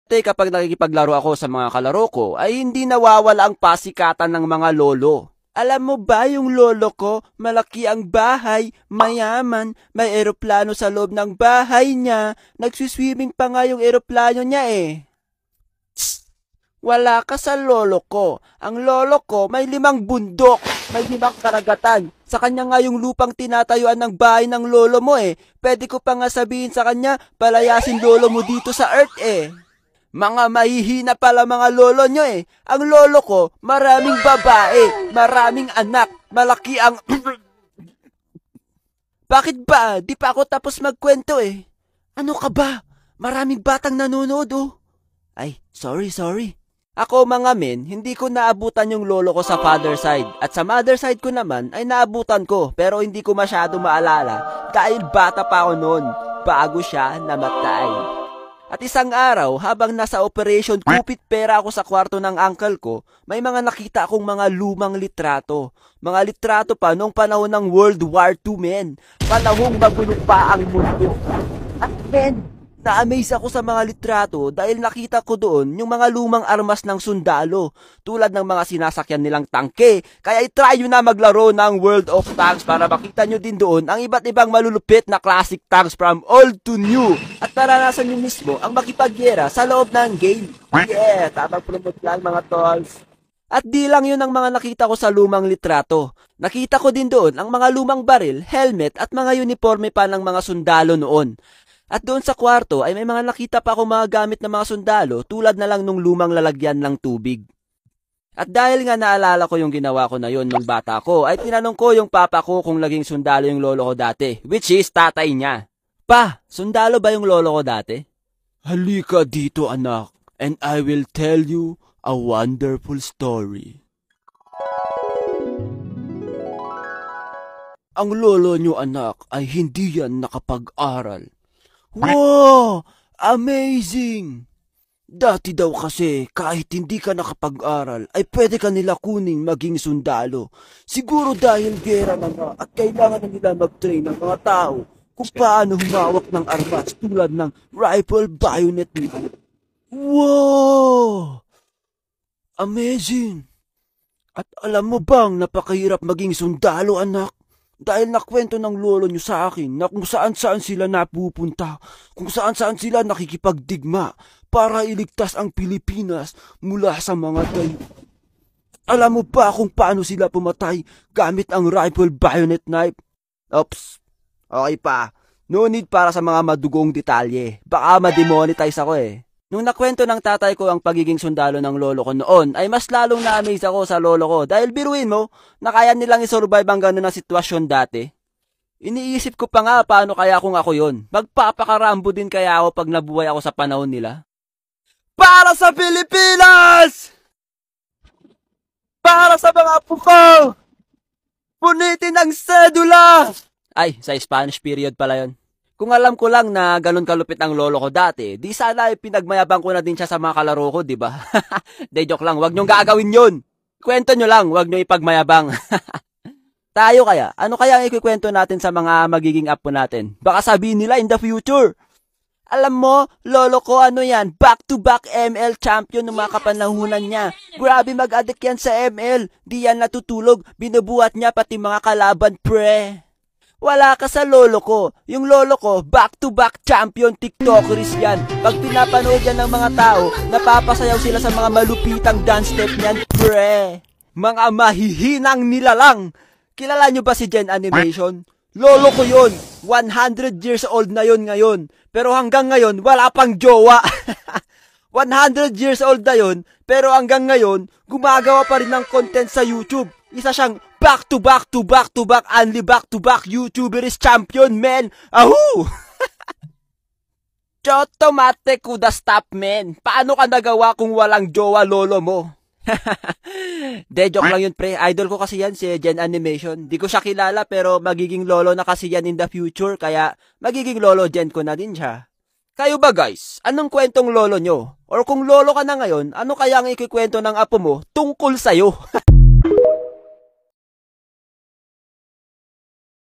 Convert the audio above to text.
Dati kapag nakikipaglaro ako sa mga kalaro ko, ay hindi nawawala ang pasikatan ng mga lolo. Alam mo ba yung lolo ko, malaki ang bahay, mayaman, may eroplano sa loob ng bahay niya, nagsiswimming pa nga yung eroplano niya eh. Tss! Wala ka sa lolo ko. Ang lolo ko may 5 bundok, may 5 karagatan. Sa kanya nga yung lupang tinatayuan ng bahay ng lolo mo eh. Pwede ko pa nga sabihin sa kanya, palayasin lolo mo dito sa earth eh. Mga mahihina pala mga lolo nyo eh. Ang lolo ko, maraming babae, maraming anak, malaki ang... Bakit ba? Di pa ako tapos magkwento eh. Ano ka ba? Maraming batang nanonood oh. Ay, sorry. Ako mga men, hindi ko naabutan yung lolo ko sa father side. At sa mother side ko naman ay naabutan ko pero hindi ko masyado maalala dahil bata pa ako noon bago siya namatay. At isang araw, habang nasa operation kupit pera ako sa kwarto ng uncle ko, may mga nakita akong mga lumang litrato. Mga litrato pa noong panahon ng World War II, men. Panahong magulo pa ang mundo. At men, na-amaze ako sa mga litrato dahil nakita ko doon yung mga lumang armas ng sundalo, tulad ng mga sinasakyan nilang tangke. Kaya itry nyo na maglaro ng World of Tanks para makita nyo din doon ang iba't ibang malulupit na classic tanks from old to new. At naranasan nyo mismo ang makipagyera sa loob ng game. Yeah, tamang promote lang mga tolls. At di lang yun ang mga nakita ko sa lumang litrato. Nakita ko din doon ang mga lumang baril, helmet at mga uniforme pa ng mga sundalo noon. At doon sa kwarto ay may mga nakita pa akong mga gamit ng mga sundalo tulad na lang nung lumang lalagyan ng tubig. At dahil nga naalala ko yung ginawa ko na yon nung bata ko, ay tinanong ko yung papa ko kung naging sundalo yung lolo ko dati, which is tatay niya. Pa, sundalo ba yung lolo ko dati? Halika dito anak, and I will tell you a wonderful story. Ang lolo nyo anak ay hindi yan nakapag-aral. Wow! Amazing! Dati daw kasi kahit hindi ka nakapag-aral ay pwede ka nila kuning maging sundalo. Siguro dahil gera na nga at kailangan na nila mag-train ng mga tao kung paano humawak ng armas tulad ng rifle, bayonet nila. Wow! Amazing! At alam mo bang napakahirap maging sundalo anak? Dahil nakwento ng lolo nyo sa akin na kung saan-saan sila napupunta, kung saan-saan sila nakikipagdigma para iligtas ang Pilipinas mula sa mga dayo. Alam mo ba kung paano sila pumatay gamit ang rifle bayonet knife? Oops, okay pa. No need para sa mga madugong detalye. Baka ma-demonetize ako eh. Nung nakwento ng tatay ko ang pagiging sundalo ng lolo ko noon, ay mas lalong na-amaze ako sa lolo ko dahil biruin mo, na kaya nilang isurvive ang gano'n na sitwasyon dati. Iniisip ko pa nga paano kaya kung ako yon. Magpapakarambo din kaya ako pag nabuhay ako sa panahon nila. Para sa Pilipinas! Para sa mga puko! Punitin ang sedula! Ay, sa Spanish period pala yon. Kung alam ko lang na ganun kalupit ang lolo ko dati, di sana ay pinagmayabang ko na din siya sa mga kalaro ko, di ba? De joke lang, wag niyong gagawin yun. Kwento nyo lang, wag niyo ipagmayabang. Tayo kaya, ano kaya ang ikikwento natin sa mga magiging apo natin? Baka sabihin nila in the future. Alam mo, lolo ko ano yan, back-to-back ML champion ng mga kapanahunan niya. Grabe mag-addict yan sa ML, di yan natutulog, binubuhat niya pati mga kalaban pre. Wala ka sa lolo ko. Yung lolo ko, back-to-back champion TikTokeries yan. Pag pinapanood yan ng mga tao, napapasayaw sila sa mga malupitang dance step niyan, pre. Mga mahihinang nilalang. Kilala nyo ba si Gen Animation? Lolo ko yun. 100 years old na yun ngayon. Pero hanggang ngayon, wala pang jowa. 100 years old na yun, pero hanggang ngayon, gumagawa pa rin ng content sa YouTube. Isa siyang back-to-back only back-to-back YouTuber is champion, man! Ahoo! Chotomate kuda stop, man! Paano ka nagawa kung walang jowa lolo mo? De, joke lang yun, pre. Idol ko kasi yan, si Gen Animation. Di ko siya kilala, pero magiging lolo na kasi yan in the future, kaya magiging lolo Gen ko na din siya. Kayo ba guys? Anong kwentong lolo nyo? Or kung lolo ka na ngayon, ano kaya ang ikikwento ng apo mo tungkol sa'yo?